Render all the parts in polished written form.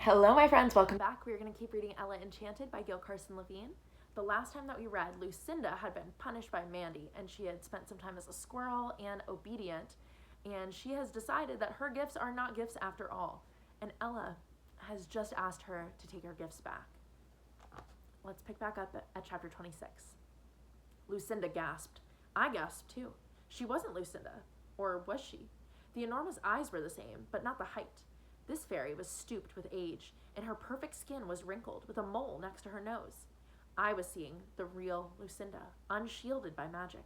Hello, my friends. Welcome back. We're going to keep reading Ella Enchanted by Gil Carson Levine. The last time that we read, Lucinda had been punished by Mandy, and she had spent some time as a squirrel and obedient, and she has decided that her gifts are not gifts after all. And Ella has just asked her to take her gifts back. Let's pick back up at chapter 26. Lucinda gasped. I gasped too. She wasn't Lucinda. Or was she? The enormous eyes were the same, but not the height. This fairy was stooped with age, and her perfect skin was wrinkled with a mole next to her nose. I was seeing the real Lucinda, unshielded by magic.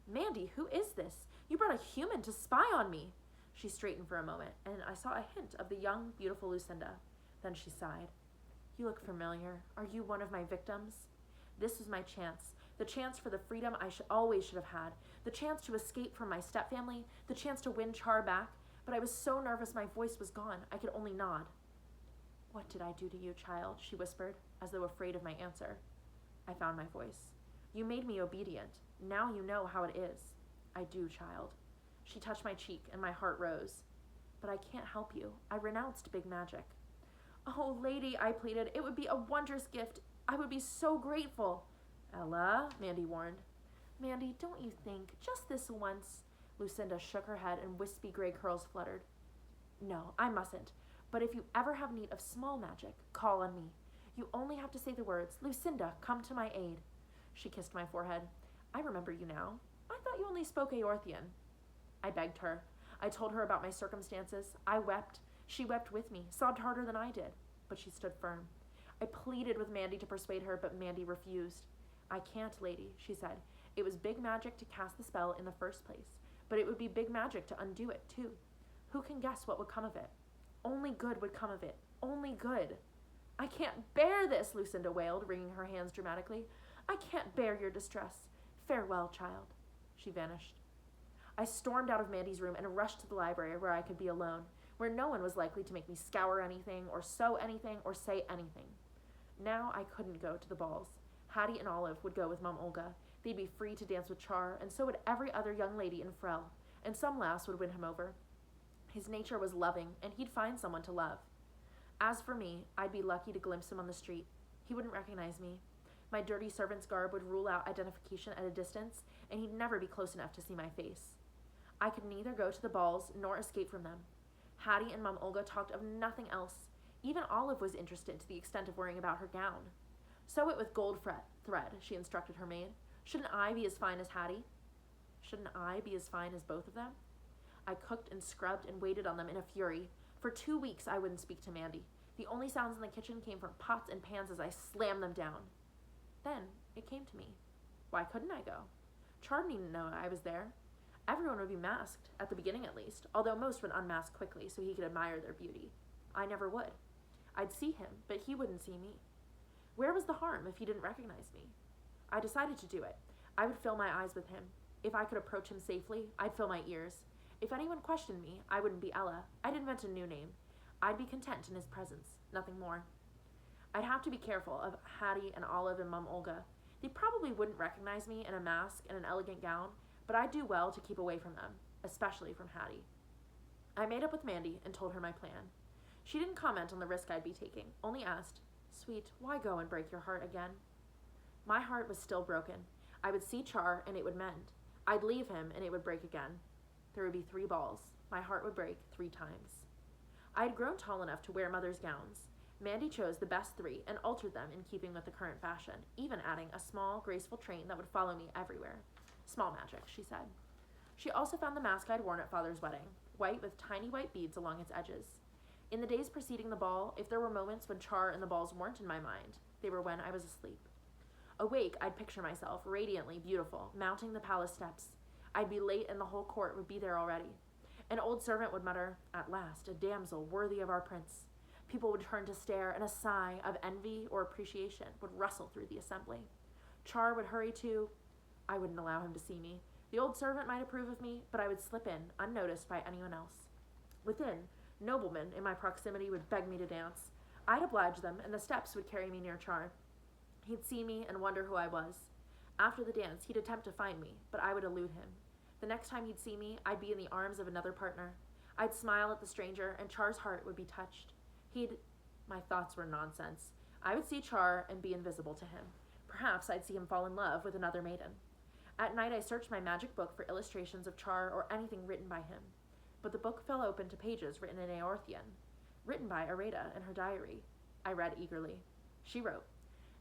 Mandy, who is this? You brought a human to spy on me. She straightened for a moment, and I saw a hint of the young, beautiful Lucinda. Then she sighed. You look familiar. Are you one of my victims? This was my chance. The chance for the freedom I always should have had. The chance to escape from my stepfamily. The chance to win Char back. But I was so nervous my voice was gone. I could only nod. What did I do to you, child? She whispered, as though afraid of my answer. I found my voice. You made me obedient. Now you know how it is. I do, child. She touched my cheek, and my heart rose. But I can't help you. I renounced big magic. Oh, lady, I pleaded. It would be a wondrous gift. I would be so grateful. Ella, Mandy warned. Mandy, don't you think, just this once... Lucinda shook her head and wispy gray curls fluttered. No, I mustn't. But if you ever have need of small magic, call on me. You only have to say the words, Lucinda, come to my aid. She kissed my forehead. I remember you now. I thought you only spoke Aorthian. I begged her. I told her about my circumstances. I wept. She wept with me, sobbed harder than I did. But she stood firm. I pleaded with Mandy to persuade her, but Mandy refused. I can't, lady, she said. It was big magic to cast the spell in the first place. But it would be big magic to undo it, too. Who can guess what would come of it? Only good would come of it. Only good. I can't bear this, Lucinda wailed, wringing her hands dramatically. I can't bear your distress. Farewell, child. She vanished. I stormed out of Mandy's room and rushed to the library where I could be alone, where no one was likely to make me scour anything, or sew anything, or say anything. Now I couldn't go to the balls. Hattie and Olive would go with Mom Olga. They'd be free to dance with Char, and so would every other young lady in Frel, and some lass would win him over. His nature was loving, and he'd find someone to love. As for me, I'd be lucky to glimpse him on the street. He wouldn't recognize me. My dirty servant's garb would rule out identification at a distance, and he'd never be close enough to see my face. I could neither go to the balls nor escape from them. Hattie and Mom Olga talked of nothing else. Even Olive was interested to the extent of worrying about her gown. Sew it with gold thread, she instructed her maid. Shouldn't I be as fine as Hattie? Shouldn't I be as fine as both of them? I cooked and scrubbed and waited on them in a fury. For 2 weeks I wouldn't speak to Mandy. The only sounds in the kitchen came from pots and pans as I slammed them down. Then it came to me. Why couldn't I go? Char needn't know I was there. Everyone would be masked, at the beginning at least, although most would unmask quickly so he could admire their beauty. I never would. I'd see him, but he wouldn't see me. Where was the harm if he didn't recognize me? I decided to do it. I would fill my eyes with him. If I could approach him safely, I'd fill my ears. If anyone questioned me, I wouldn't be Ella. I'd invent a new name. I'd be content in his presence, nothing more. I'd have to be careful of Hattie and Olive and Mom Olga. They probably wouldn't recognize me in a mask and an elegant gown, but I'd do well to keep away from them, especially from Hattie. I made up with Mandy and told her my plan. She didn't comment on the risk I'd be taking, only asked, Sweet, why go and break your heart again? My heart was still broken. I would see Char and it would mend. I'd leave him and it would break again. There would be 3 balls. My heart would break 3 times. I had grown tall enough to wear mother's gowns. Mandy chose the best 3 and altered them in keeping with the current fashion, even adding a small, graceful train that would follow me everywhere. Small magic, she said. She also found the mask I'd worn at Father's wedding, white with tiny white beads along its edges. In the days preceding the ball, if there were moments when Char and the balls weren't in my mind, they were when I was asleep. Awake, I'd picture myself, radiantly beautiful, mounting the palace steps. I'd be late and the whole court would be there already. An old servant would mutter, At last, a damsel worthy of our prince. People would turn to stare, and a sigh of envy or appreciation would rustle through the assembly. Char would hurry to... I wouldn't allow him to see me. The old servant might approve of me, but I would slip in, unnoticed by anyone else. Within, noblemen in my proximity would beg me to dance. I'd oblige them, and the steps would carry me near Char. He'd see me and wonder who I was. After the dance, he'd attempt to find me, but I would elude him. The next time he'd see me, I'd be in the arms of another partner. I'd smile at the stranger, and Char's heart would be touched. He'd My thoughts were nonsense. I would see Char and be invisible to him. Perhaps I'd see him fall in love with another maiden. At night I searched my magic book for illustrations of Char or anything written by him. But the book fell open to pages written in Aorthian, written by Areta in her diary. I read eagerly. She wrote,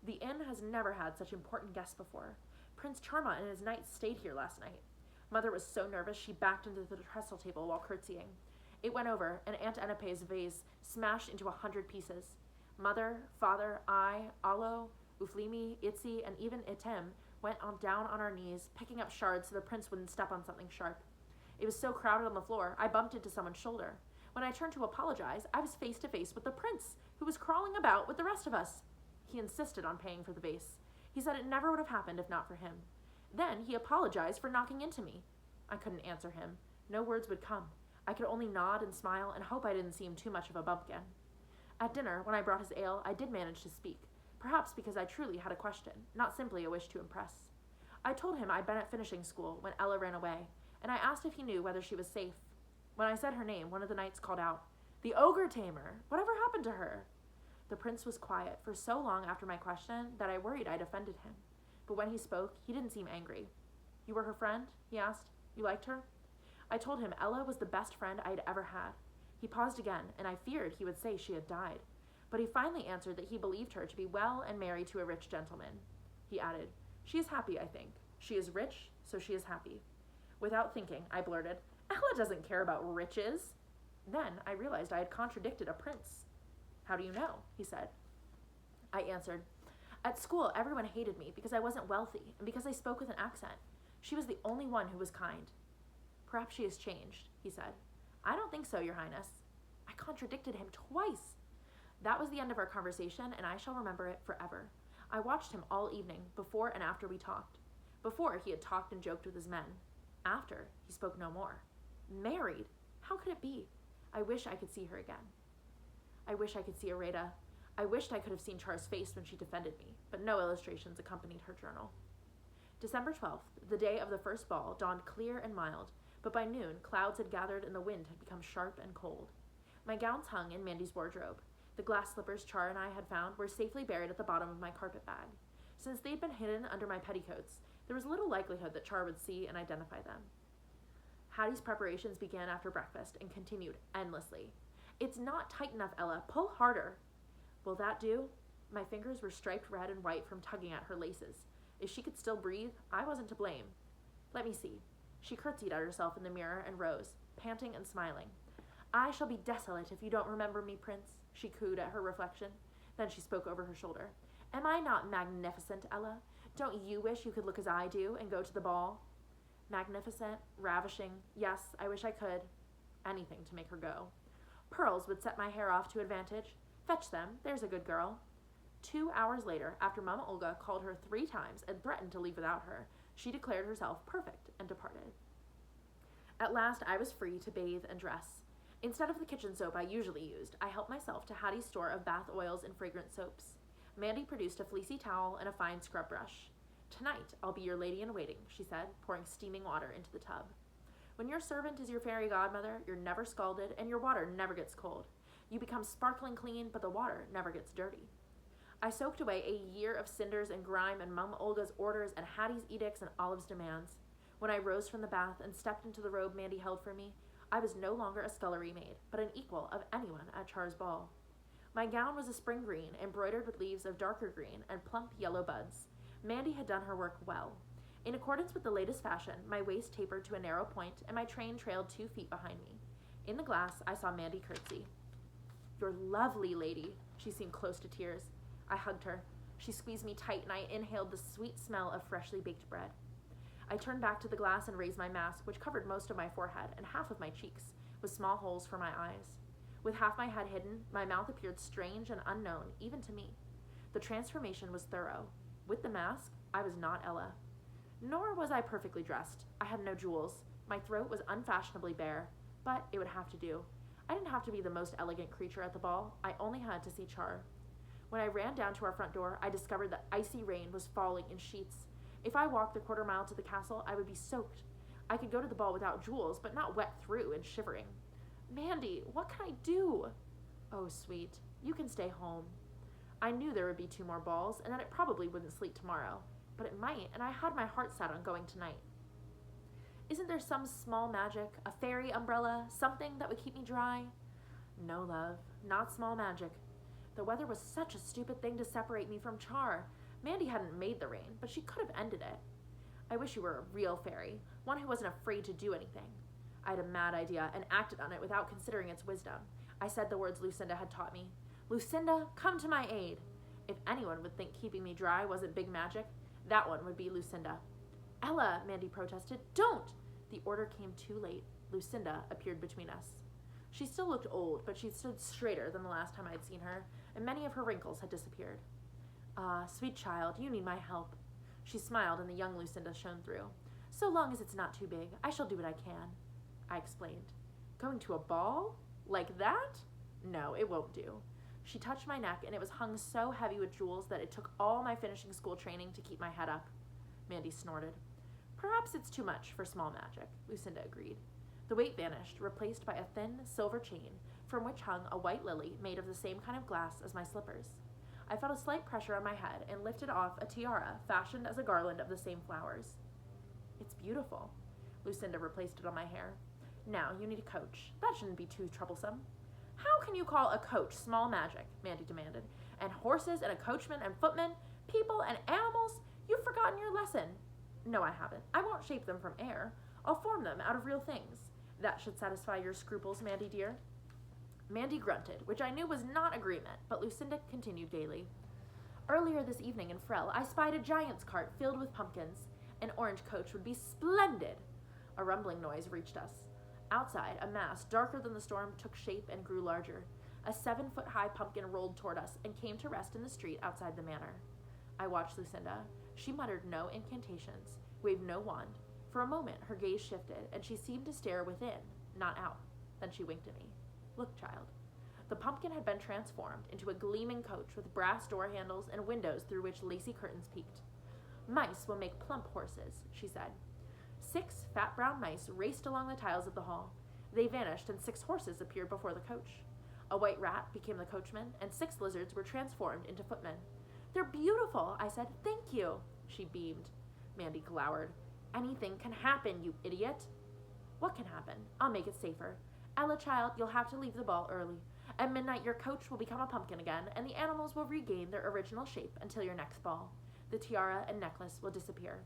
"The inn has never had such important guests before. Prince Chaumont and his knights stayed here last night. Mother was so nervous she backed into the trestle table while curtsying. It went over, and Aunt Enepe's vase smashed into 100 pieces. Mother, father, I, Alo, Uflimi, Itzi, and even Item went down on our knees, picking up shards so the prince wouldn't step on something sharp. It was so crowded on the floor, I bumped into someone's shoulder. When I turned to apologize, I was face to face with the prince, who was crawling about with the rest of us. He insisted on paying for the vase. He said it never would have happened if not for him. Then he apologized for knocking into me. I couldn't answer him. No words would come. I could only nod and smile and hope I didn't seem too much of a bumpkin. At dinner, when I brought his ale, I did manage to speak, perhaps because I truly had a question, not simply a wish to impress. I told him I'd been at finishing school when Ella ran away, and I asked if he knew whether she was safe. When I said her name, one of the knights called out, "The ogre tamer! Whatever happened to her?" The prince was quiet for so long after my question that I worried I'd offended him. But when he spoke, he didn't seem angry. "You were her friend?" he asked. "You liked her?" I told him Ella was the best friend I'd ever had. He paused again, and I feared he would say she had died. But he finally answered that he believed her to be well and married to a rich gentleman. He added, "She is happy, I think. She is rich, so she is happy." Without thinking, I blurted, "Ella doesn't care about riches." Then I realized I had contradicted a prince. "How do you know?" he said. I answered, "At school, everyone hated me because I wasn't wealthy and because I spoke with an accent. She was the only one who was kind." "Perhaps she has changed," he said. "I don't think so, Your Highness." I contradicted him twice. That was the end of our conversation, and I shall remember it forever. I watched him all evening, before and after we talked. Before, he had talked and joked with his men. After, he spoke no more. Married? How could it be? I wish I could see her again. I wish I could see Areta. I wished I could have seen Char's face when she defended me, but no illustrations accompanied her journal. December 12th, the day of the first ball, dawned clear and mild, but by noon, clouds had gathered and the wind had become sharp and cold. My gowns hung in Mandy's wardrobe. The glass slippers Char and I had found were safely buried at the bottom of my carpet bag. Since they'd been hidden under my petticoats, there was little likelihood that Char would see and identify them. Hattie's preparations began after breakfast and continued endlessly. "It's not tight enough, Ella. Pull harder." "Will that do?" My fingers were striped red and white from tugging at her laces. If she could still breathe, I wasn't to blame. "Let me see." She curtsied at herself in the mirror and rose, panting and smiling. "I shall be desolate if you don't remember me, Prince," she cooed at her reflection. Then she spoke over her shoulder. "Am I not magnificent, Ella? Don't you wish you could look as I do and go to the ball?" Magnificent, ravishing, yes, I wish I could. Anything to make her go. Pearls would set my hair off to advantage. Fetch them, there's a good girl. 2 hours later, after Mama Olga called her 3 times and threatened to leave without her, she declared herself perfect and departed. At last, I was free to bathe and dress. Instead of the kitchen soap I usually used, I helped myself to Hattie's store of bath oils and fragrant soaps. Mandy produced a fleecy towel and a fine scrub brush. "Tonight, I'll be your lady-in-waiting," she said, pouring steaming water into the tub. "When your servant is your fairy godmother, you're never scalded and your water never gets cold. You become sparkling clean, but the water never gets dirty." I soaked away a year of cinders and grime and Mama Olga's orders and Hattie's edicts and Olive's demands. When I rose from the bath and stepped into the robe Mandy held for me, I was no longer a scullery maid, but an equal of anyone at Char's ball. My gown was a spring green, embroidered with leaves of darker green and plump yellow buds. Mandy had done her work well. In accordance with the latest fashion, my waist tapered to a narrow point and my train trailed 2 feet behind me. In the glass, I saw Mandy curtsy. "You're lovely, lady." She seemed close to tears. I hugged her. She squeezed me tight and I inhaled the sweet smell of freshly baked bread. I turned back to the glass and raised my mask, which covered most of my forehead and half of my cheeks, with small holes for my eyes. With half my head hidden, my mouth appeared strange and unknown, even to me. The transformation was thorough. With the mask, I was not Ella. Nor was I perfectly dressed. I had no jewels. My throat was unfashionably bare, but it would have to do. I didn't have to be the most elegant creature at the ball. I only had to see Char. When I ran down to our front door, I discovered that icy rain was falling in sheets. If I walked the quarter mile to the castle, I would be soaked. I could go to the ball without jewels, but not wet through and shivering. "Mandy, what can I do?" "Oh, sweet, You can stay home. I knew there would be 2 more balls and that it probably wouldn't sleet tomorrow, but it might, and I had my heart set on going tonight. Isn't there some small magic, a fairy umbrella, something that would keep me dry? No, love, not small magic. The weather was such a stupid thing to separate me from Char. Mandy hadn't made the rain, but she could have ended it. I wish you were a real fairy, one who wasn't afraid to do anything. I had a mad idea and acted on it without considering its wisdom. I said the words Lucinda had taught me. Lucinda, come to my aid. If anyone would think keeping me dry wasn't big magic, that one would be Lucinda. Ella, Mandy protested, don't! The order came too late. Lucinda appeared between us. She still looked old, but she stood straighter than the last time I'd seen her, and many of her wrinkles had disappeared. Ah, sweet child, you need my help. She smiled, and the young Lucinda shone through. So long as it's not too big, I shall do what I can. I explained. Going to a ball? Like that? No, it won't do. She touched my neck, and it was hung so heavy with jewels that it took all my finishing school training to keep my head up. Mandy snorted. Perhaps it's too much for small magic, Lucinda agreed. The weight vanished, replaced by a thin silver chain, from which hung a white lily made of the same kind of glass as my slippers. I felt a slight pressure on my head and lifted off a tiara fashioned as a garland of the same flowers. It's beautiful. Lucinda replaced it on my hair. Now you need a coach. That shouldn't be too troublesome. How can you call a coach small magic? Mandy demanded. And horses and a coachman and footmen, people and animals? You've forgotten your lesson. No, I haven't. I won't shape them from air. I'll form them out of real things. That should satisfy your scruples, Mandy dear. Mandy grunted, which I knew was not agreement, but Lucinda continued gaily. Earlier this evening in Frel, I spied a giant's cart filled with pumpkins. An orange coach would be splendid. A rumbling noise reached us. Outside, a mass darker than the storm took shape and grew larger. A 7-foot-high pumpkin rolled toward us and came to rest in the street outside the manor. I watched Lucinda. She muttered no incantations, waved no wand. For a moment, her gaze shifted, and she seemed to stare within, not out. Then she winked at me. Look, child. The pumpkin had been transformed into a gleaming coach with brass door handles and windows through which lacy curtains peeked. Mice will make plump horses, she said. 6 fat brown mice raced along the tiles of the hall. They vanished, and 6 horses appeared before the coach. A white rat became the coachman, and 6 lizards were transformed into footmen. They're beautiful, I said. Thank you. She beamed. Mandy glowered. Anything can happen, you idiot. What can happen? I'll make it safer. Ella, child, you'll have to leave the ball early. At midnight, your coach will become a pumpkin again, and the animals will regain their original shape until your next ball. The tiara and necklace will disappear.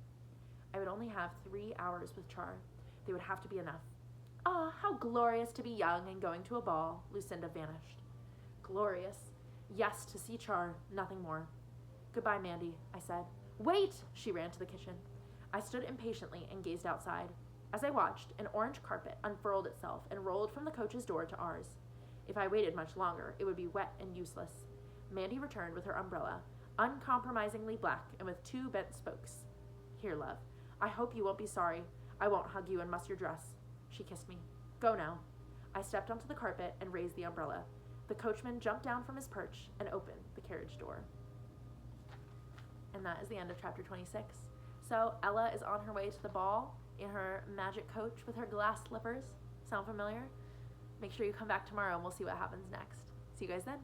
I would only have 3 hours with Char. They would have to be enough. Ah, how glorious to be young and going to a ball. Lucinda vanished. Glorious. Yes, to see Char, nothing more. Goodbye, Mandy, I said. Wait! She ran to the kitchen. I stood impatiently and gazed outside. As I watched, an orange carpet unfurled itself and rolled from the coach's door to ours. If I waited much longer, it would be wet and useless. Mandy returned with her umbrella, uncompromisingly black and with 2 bent spokes. Here, love. I hope you won't be sorry. I won't hug you and muss your dress. She kissed me. Go now. I stepped onto the carpet and raised the umbrella. The coachman jumped down from his perch and opened the carriage door. And that is the end of chapter 26. So Ella is on her way to the ball in her magic coach with her glass slippers. Sound familiar? Make sure you come back tomorrow and we'll see what happens next. See you guys then.